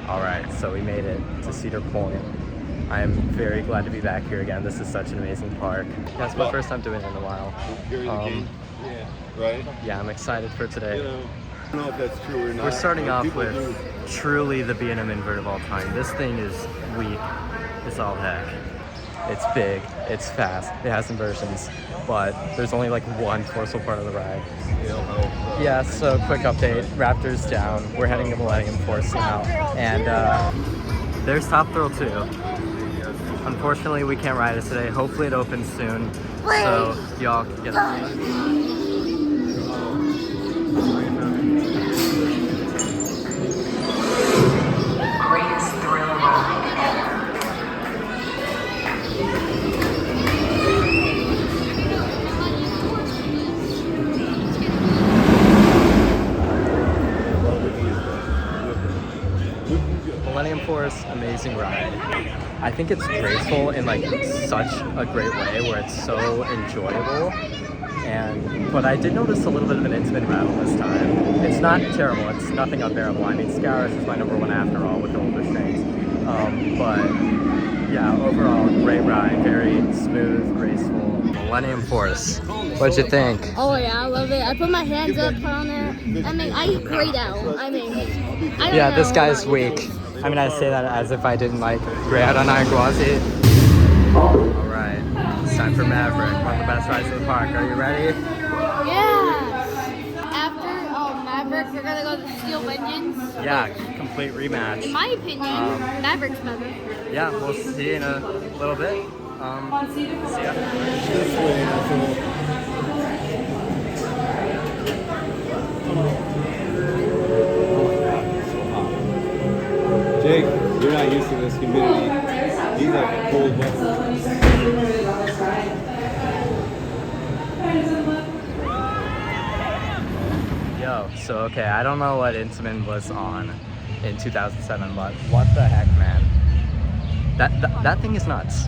Alright, so we made it to Cedar Point. I am very glad to be back here again. This is such an amazing park. Yeah, it's my first time doing it in a while. Yeah, right? Yeah, I'm excited for today. You know, I don't know if that's true or not. We're starting off People with do. truly the B&M invert of all time. This thing is weak. It's all heck. It's big, it's fast, it has inversions, but there's only like one forceful part of the ride. Yeah, so quick update, Raptor's down. We're heading to Millennium Force now. And there's Top Thrill 2. Unfortunately, we can't ride it today. Hopefully it opens soon, so y'all can get it. Millennium Force, amazing ride. I think it's graceful in like such a great way where it's so enjoyable. But I did notice a little bit of an in-spin rattle this time. It's not terrible, it's nothing unbearable. I mean, Scaris is my #1 after all with the older strings. But yeah, overall, great ride, very smooth, graceful. Millennium Force, what'd you think? Oh yeah, I love it. I put my hands up on it. I mean, I grayed out. I mean, I don't Yeah, know this guy's about you. weak. I mean, I say that as if I didn't like gray out on Iron Gwazi. Alright, it's time for Maverick, one of the best rides in the park. Are you ready? Yeah. After Maverick, we're gonna go to Steel Vengeance. Yeah, complete rematch. In my opinion, Maverick's better. Yeah, we'll see in a little bit. See ya. This way, Jake, you're not used to this humidity. He's like a cold weather. Yo, so okay, I don't know what Intamin was on in 2007, but what the heck, man? That thing is nuts.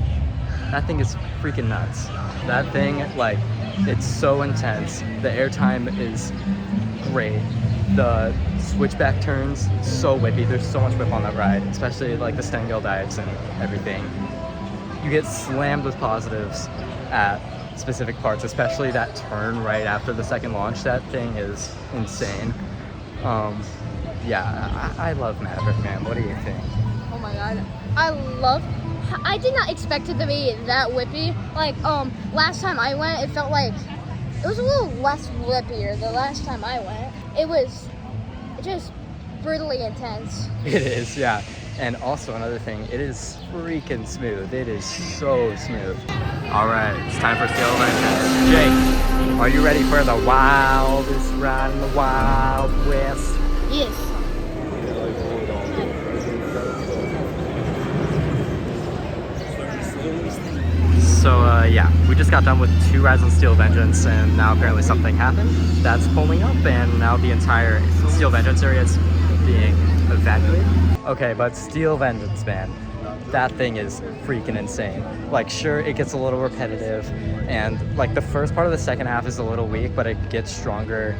That thing is freaking nuts. That thing, like, it's so intense. The airtime is great. The switchback turns, so whippy. There's so much whip on that ride, especially like the Stengel dives and everything. You get slammed with positives at specific parts, especially that turn right after the second launch. That thing is insane. Yeah, I love Maverick, man. What do you think? Oh my god, I did not expect it to be that whippy. Like, last time I went, it felt like it was a little less whippier the last time I went. It was just brutally intense. It is, yeah. And also another thing, it is freaking smooth. It is so smooth. All right, it's time for Steel Vengeance. Jake, are you ready for the wildest ride in the Wild West? Yes. So yeah, we just got done with 2 rides on Steel Vengeance, and now apparently something happened that's pulling up, and now the entire Steel Vengeance area is being evacuated. Okay, but Steel Vengeance, man, that thing is freaking insane. Like, sure, it gets a little repetitive, and like the first part of the second half is a little weak, but it gets stronger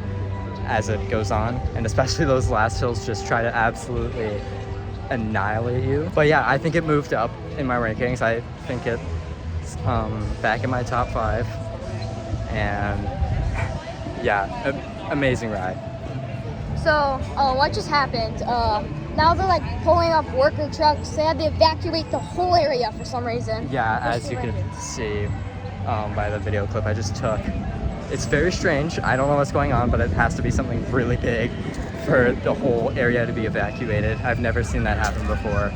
as it goes on, and especially those last hills just try to absolutely annihilate you. But yeah, I think it moved up in my rankings. I think it's back in my top 5, and yeah, amazing ride. So, what just happened? Now they're like pulling up worker trucks. They had to evacuate the whole area for some reason. Yeah, as you can see by the video clip I just took. It's very strange. I don't know what's going on, but it has to be something really big for the whole area to be evacuated. I've never seen that happen before.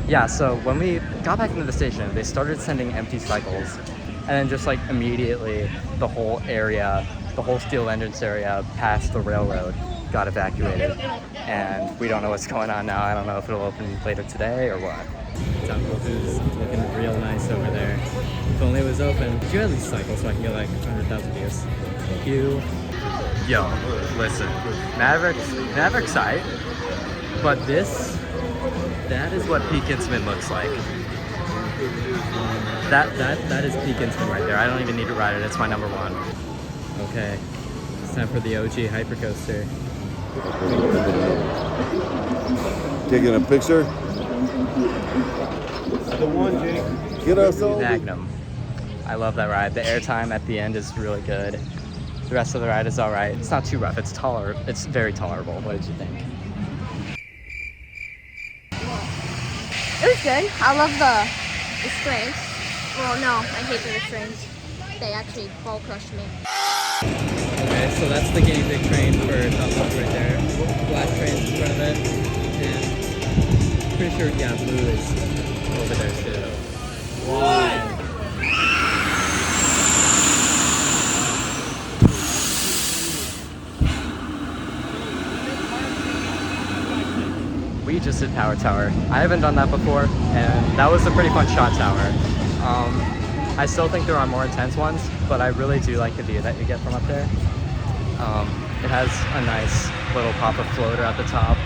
Yeah, so when we got back into the station, they started sending empty cycles, and then just like immediately the whole area, the whole Steel Vengeance area past the railroad got evacuated, and we don't know what's going on now. I don't know if it'll open later today or what. Top is looking real nice over there. If only it was open. Could you at least cycle so I can get like 100,000 views? Thank you. Yo, listen, Maverick's hype, but that is what peak Intamin looks like. That is peak Intamin right there. I don't even need to ride it. It's my #1. Okay, it's time for the OG hypercoaster. Taking a picture? The one, Jake. Get us all. Magnum. I love that ride. The airtime at the end is really good. The rest of the ride is all right. It's not too rough. It's very tolerable. What did you think? It was good. I love the restraints. Well, no, I hate the restraints. They actually ball crushed me. Okay, so that's the guinea pig train for Dublin right there. Black train's in front of it. And pretty sure, yeah, blue is over there too. One. We just did Power Tower. I haven't done that before, and that was a pretty fun shot tower. I still think there are more intense ones, but I really do like the view that you get from up there. It has a nice little pop-up floater at the top.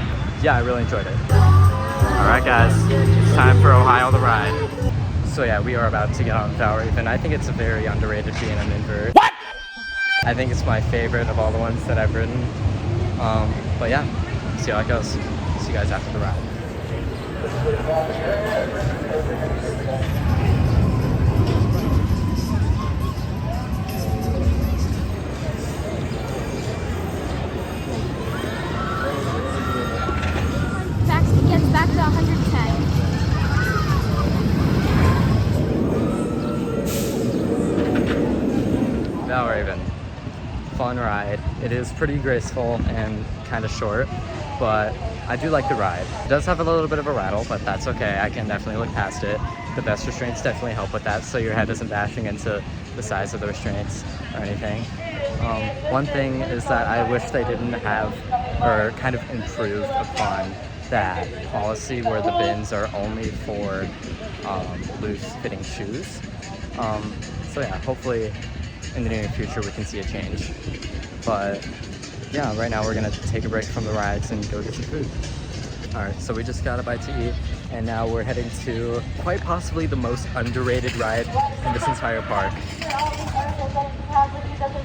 Yeah, I really enjoyed it. All right, guys, it's time for Ohio the ride. So yeah, we are about to get on Tower Even. I think it's a very underrated B&M invert. What? I think it's my favorite of all the ones that I've ridden. But yeah, see how it goes. See you guys after the ride. Gets back to 110. Valraven. Fun ride. It is pretty graceful and kind of short, but I do like the ride. It does have a little bit of a rattle, but that's okay. I can definitely look past it. The best restraints definitely help with that, so your head isn't bashing into the sides of the restraints or anything. One thing is that I wish they didn't have, or kind of improved upon, that policy where the bins are only for loose fitting shoes. So yeah, hopefully in the near future we can see a change. But yeah, right now we're gonna take a break from the rides and go get some food. All right, so we just got a bite to eat, and now we're heading to quite possibly the most underrated ride in this entire park.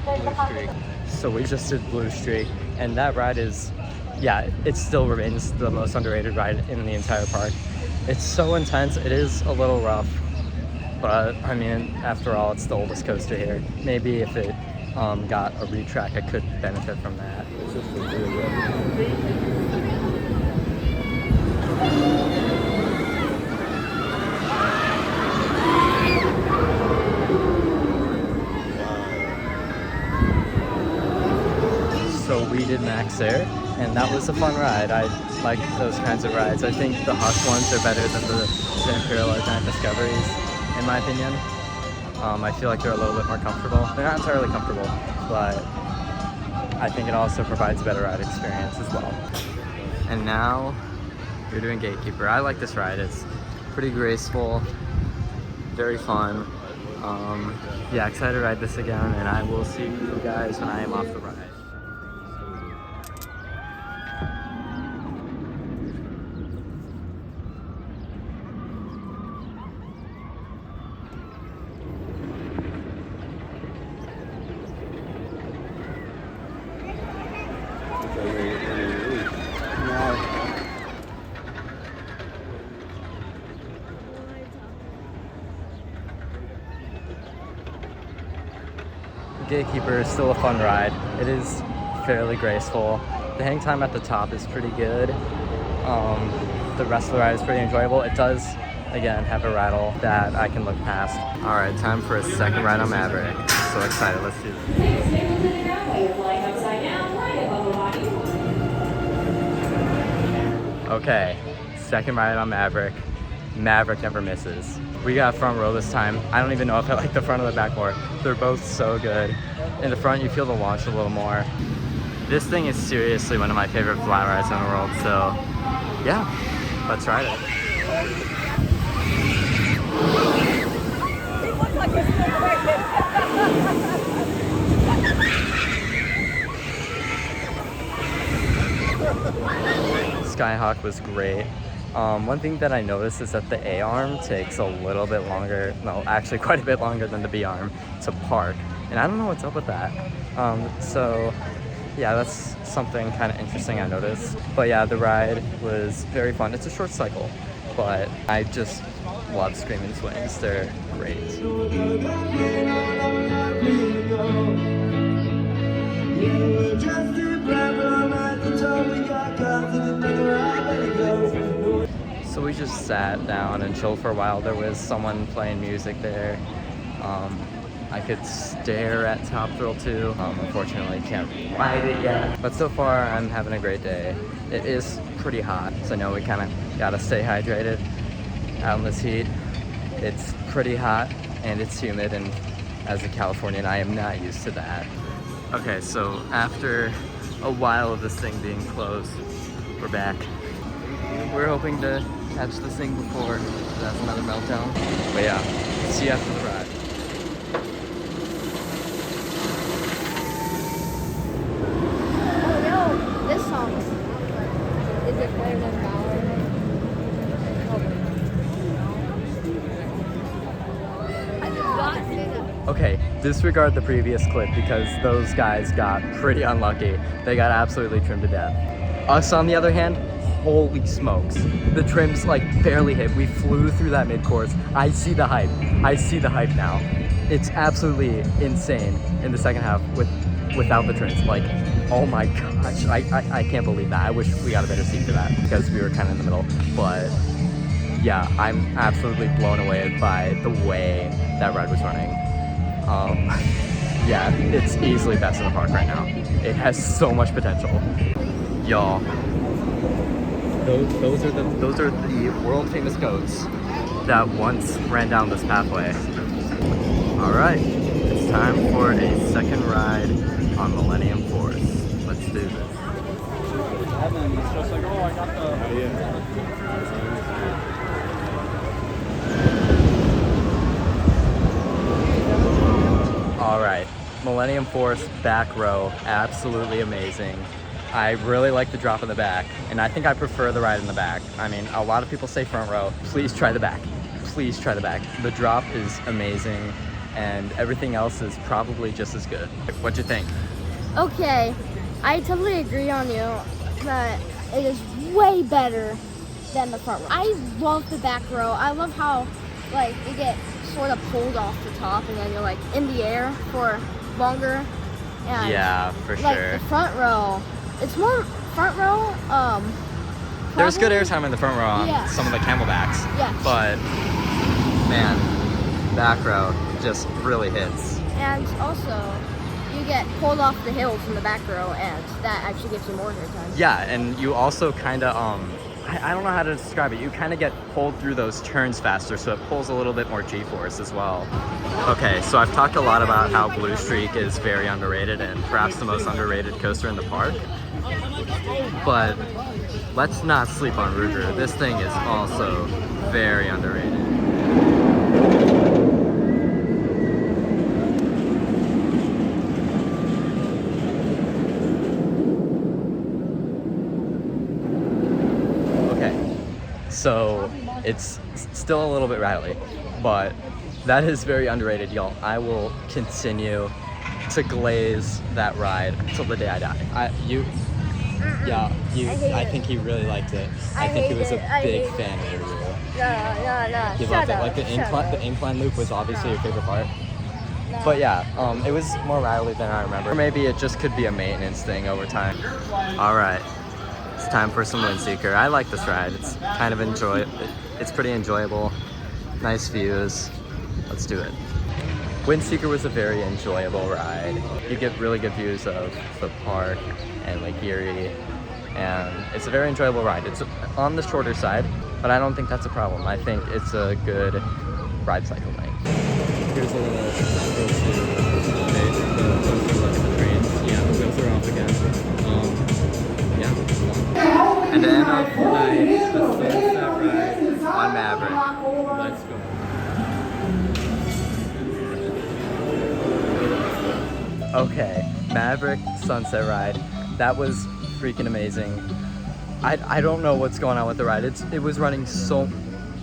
Blue Streak. So we just did Blue Streak, and that ride is, yeah, it still remains the most underrated ride in the entire park. It's so intense. It is a little rough, but I mean, after all, it's the oldest coaster here. Maybe if it got a retrack, I could benefit from that. So we did Max Air, and that was a fun ride. I like those kinds of rides. I think the Huck ones are better than the Imperial Giant Discoveries, in my opinion. I feel like they're a little bit more comfortable. They're not entirely comfortable, but I think it also provides a better ride experience as well. And now you're doing Gatekeeper. I like this ride. It's pretty graceful, very fun. Yeah, excited to ride this again, and I will see you guys when I am off the ride. Gatekeeper is still a fun ride. It is fairly graceful. The hang time at the top is pretty good. The rest of the ride is pretty enjoyable. It does, again, have a rattle that I can look past. All right, time for a second ride on Maverick. So excited, let's do this. Okay, second ride on Maverick. Maverick never misses. We got front row this time. I don't even know if I like the front or the back more. They're both so good. In the front, you feel the launch a little more. This thing is seriously one of my favorite flat rides in the world, so yeah, let's ride it. Skyhawk was great. One thing that I noticed is that the A-arm takes a little bit longer, no, actually quite a bit longer than the B-arm to park. And I don't know what's up with that. So yeah, that's something kind of interesting I noticed. But yeah, the ride was very fun. It's a short cycle, but I just love Screaming Swings. They're great. So we just sat down and chilled for a while. There was someone playing music there. I could stare at Top Thrill 2. Unfortunately, can't ride it yet. But so far, I'm having a great day. It is pretty hot, so I know we kind of gotta stay hydrated out in this heat. It's pretty hot and it's humid, and as a Californian, I am not used to that. Okay, so after a while of this thing being closed, we're back. We're hoping to catch this thing before that's another meltdown. But yeah, see you after the ride. Oh no, this song. Is it better than Bauer? I did not say that. Okay, disregard the previous clip because those guys got pretty unlucky. They got absolutely trimmed to death. Us, on the other hand, holy smokes. The trims like barely hit. We flew through that mid-course. I see the hype. I see the hype now. It's absolutely insane in the second half without the trims. Like, oh my gosh, I can't believe that. I wish we got a better seat for that because we were kind of in the middle. But yeah, I'm absolutely blown away by the way that ride was running. Yeah, it's easily best in the park right now. It has so much potential. Y'all, those are the world famous goats that once ran down this pathway. All right, it's time for a second ride on Millennium Force. Let's do this. It's just like, oh, I got the... Yeah. All right, Millennium Force back row, absolutely amazing. I really like the drop in the back, and I think I prefer the ride in the back. I mean, a lot of people say front row. Please try the back. Please try the back. The drop is amazing, and everything else is probably just as good. What'd you think? Okay, I totally agree on you that it is way better than the front row. I love the back row. I love how like you get sort of pulled off the top and then you're like in the air for longer. And Yeah, for like sure. the front row, it's more front row. There's good probably- airtime in the front row on Yes. some of the camelbacks, Yes. but man, back row just really hits. And also, you get pulled off the hills in the back row, and that actually gives you more airtime. Yeah, and you also kind of, I don't know how to describe it. You kind of get pulled through those turns faster, so it pulls a little bit more G-force as well. Okay, so I've talked a lot about how Blue Streak is very underrated and perhaps the most underrated coaster in the park. But let's not sleep on Ruger. This thing is also very underrated. So it's still a little bit rattly, but that is very underrated, y'all. I will continue to glaze that ride till the day I die. I think he really liked it. I think he was a big fan of the review. No. He loved it. Like the incline loop was obviously your favorite part. But yeah, it was more rattly than I remember. Or maybe it just could be a maintenance thing over time. All right. It's time for some Windseeker. I like this ride. It's kind of it's pretty enjoyable. Nice views. Let's do it. Windseeker was a very enjoyable ride. You get really good views of the park and Lake Erie, and it's a very enjoyable ride. It's on the shorter side, but I don't think that's a problem. I think it's a good ride cycle length. Here's a little the trains. Yeah, the wheels are off again. And to end off the night, the sunset ride on Maverick. Let's go. Okay, Maverick sunset ride. That was freaking amazing. I don't know what's going on with the ride. It was running so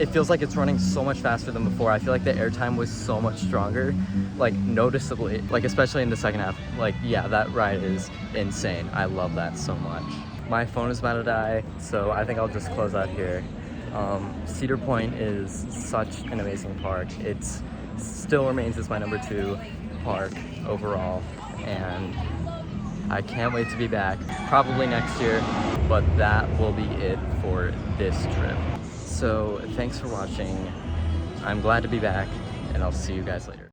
it feels like it's running so much faster than before. I feel like the airtime was so much stronger, like noticeably, like especially in the second half. Like, yeah, that ride is insane. I love that so much. My phone is about to die, so I think I'll just close out here. Cedar Point is such an amazing park. It's still remains as my #2 park overall, and I can't wait to be back, probably next year, but that will be it for this trip. So thanks for watching. I'm glad to be back, and I'll see you guys later.